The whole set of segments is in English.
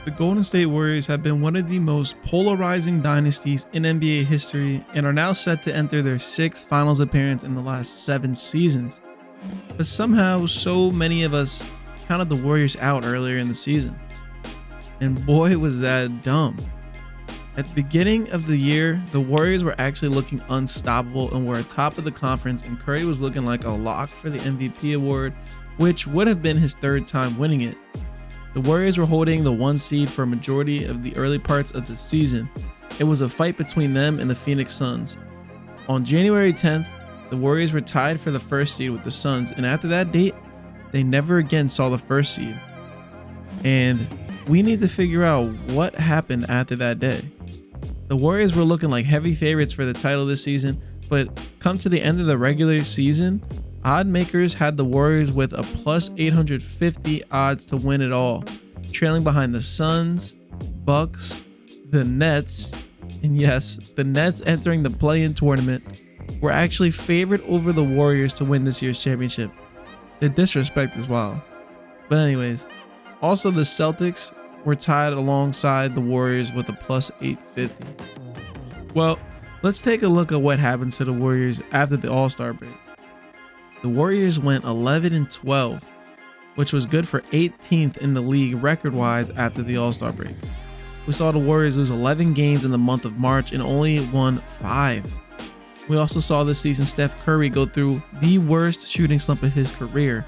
The Golden State Warriors have been one of the most polarizing dynasties in NBA history and are now set to enter their 6th finals appearance in the last 7 seasons. But somehow, so many of us counted the Warriors out earlier in the season. And boy, was that dumb. At the beginning of the year, the Warriors were actually looking unstoppable and were atop of the conference, and Curry was looking like a lock for the MVP award, which would have been his 3rd time winning it. The Warriors were holding the 1 seed for a majority of the early parts of the season. It was a fight between them and the Phoenix Suns. On January 10th, the Warriors were tied for the 1st seed with the Suns, and after that date, they never again saw the 1st seed. And we need to figure out what happened after that day. The Warriors were looking like heavy favorites for the title this season, but come to the end of the regular season, odd makers had the Warriors with a plus 850 odds to win it all, trailing behind the Suns, Bucks, the Nets, and yes, the Nets entering the play-in tournament were actually favored over the Warriors to win this year's championship. The disrespect is wild. But anyways, also the Celtics were tied alongside the Warriors with a plus 850. Well, let's take a look at what happened to the Warriors after the All-Star break. The Warriors went 11-12, which was good for 18th in the league record-wise after the All-Star break. We saw the Warriors lose 11 games in the month of March and only won 5. We also saw this season Steph Curry go through the worst shooting slump of his career.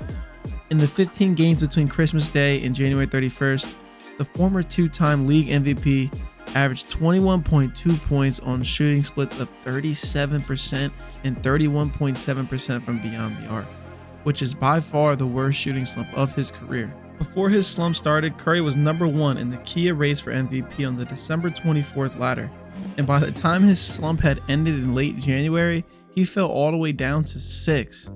In the 15 games between Christmas Day and January 31st, the former 2-time league MVP averaged 21.2 points on shooting splits of 37% and 31.7% from beyond the arc, which is by far the worst shooting slump of his career. Before his slump started, Curry was number 1 in the Kia race for MVP on the December 24th ladder, and by the time his slump had ended in late January, he fell all the way down to 6.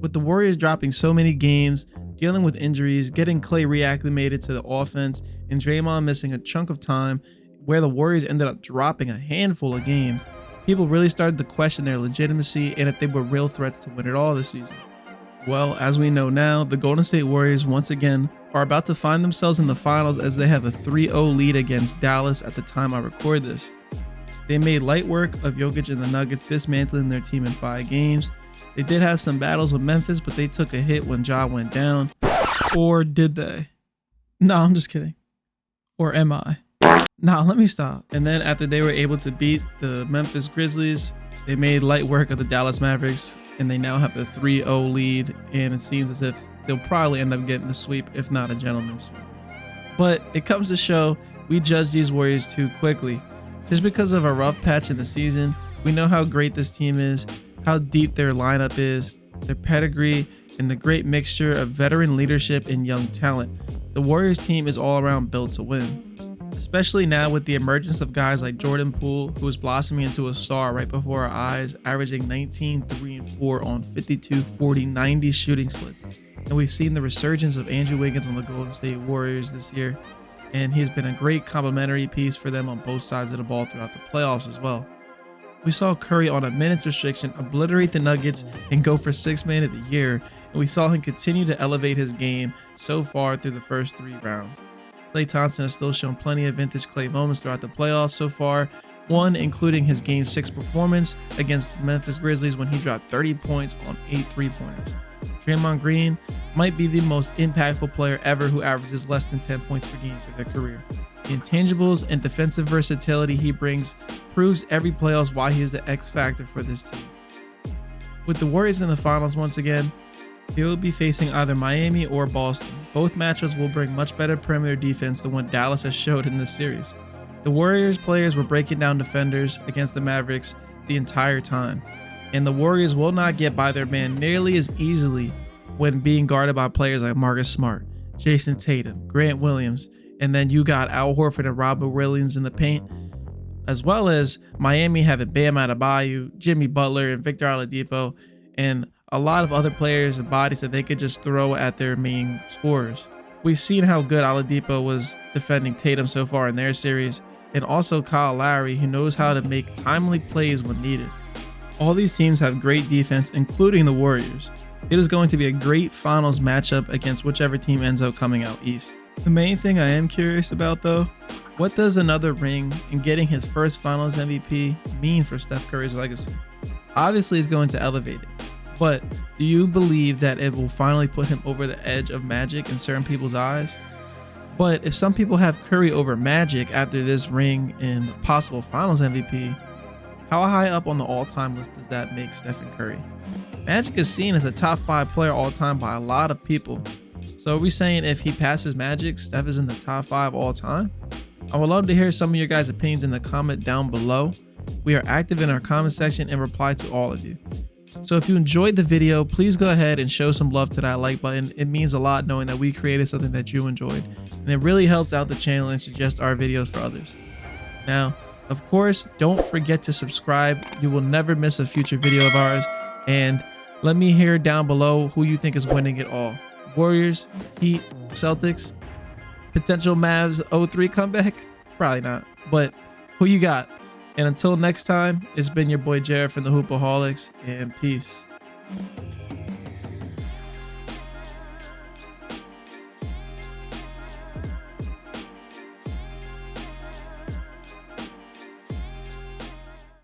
With the Warriors dropping so many games, dealing with injuries, getting Klay reacclimated to the offense, and Draymond missing a chunk of time, where the Warriors ended up dropping a handful of games, people really started to question their legitimacy and if they were real threats to win it all this season. Well, as we know now, the Golden State Warriors once again are about to find themselves in the finals as they have a 3-0 lead against Dallas at the time I record this. They made light work of Jokic and the Nuggets, dismantling their team in 5 games. They did have some battles with Memphis, but they took a hit when Ja went down. Or did they? No, I'm just kidding. Or am I? Nah, let me stop. And then after they were able to beat the Memphis Grizzlies, they made light work of the Dallas Mavericks, and they now have a 3-0 lead, and it seems as if they'll probably end up getting the sweep, if not a gentleman's sweep. But it comes to show we judge these Warriors too quickly. Just because of a rough patch in the season, we know how great this team is, how deep their lineup is, their pedigree, and the great mixture of veteran leadership and young talent. The Warriors team is all around built to win. Especially now with the emergence of guys like Jordan Poole, who is blossoming into a star right before our eyes, averaging 19, 3, and 4 on 52, 40, 90 shooting splits. And we've seen the resurgence of Andrew Wiggins on the Golden State Warriors this year, and he's been a great complementary piece for them on both sides of the ball throughout the playoffs as well. We saw Curry on a minutes restriction obliterate the Nuggets and go for 6th man of the year, and we saw him continue to elevate his game so far through the first 3 rounds. Klay Thompson has still shown plenty of vintage Klay moments throughout the playoffs so far, one including his Game 6 performance against the Memphis Grizzlies when he dropped 30 points on 8 3-pointers. Draymond Green might be the most impactful player ever who averages less than 10 points per game for their career. The intangibles and defensive versatility he brings proves every playoffs why he is the X factor for this team. With the Warriors in the finals once again, they will be facing either Miami or Boston. Both matchups will bring much better perimeter defense than what Dallas has showed in this series. The Warriors players were breaking down defenders against the Mavericks the entire time, and the Warriors will not get by their man nearly as easily when being guarded by players like Marcus Smart, Jason Tatum, Grant Williams, and then you got Al Horford and Robert Williams in the paint, as well as Miami having Bam Adebayo, Jimmy Butler, and Victor Oladipo, and a lot of other players and bodies that they could just throw at their main scorers. We've seen how good Oladipo was defending Tatum so far in their series, and also Kyle Lowry, who knows how to make timely plays when needed. All these teams have great defense, including the Warriors. It is going to be a great finals matchup against whichever team ends up coming out east. The main thing I am curious about though, what does another ring and getting his first Finals MVP mean for Steph Curry's legacy? Obviously, it's going to elevate it, but do you believe that it will finally put him over the edge of Magic in certain people's eyes? But if some people have Curry over Magic after this ring and possible Finals MVP, how high up on the all-time list does that make Stephen Curry? Magic is seen as a top 5 player all-time by a lot of people. So are we saying if he passes Magic, Steph is in the top 5 all-time? I would love to hear some of your guys' opinions in the comment down below. We are active in our comment section and reply to all of you. So if you enjoyed the video, please go ahead and show some love to that like button. It means a lot knowing that we created something that you enjoyed, and it really helps out the channel and suggest our videos for others. Now, of course, don't forget to subscribe. You will never miss a future video of ours. And let me hear down below who you think is winning it all. Warriors, Heat, Celtics, potential Mavs 0-3 comeback? Probably not, but who you got? And until next time, it's been your boy Jared from the Hoopaholics, and peace.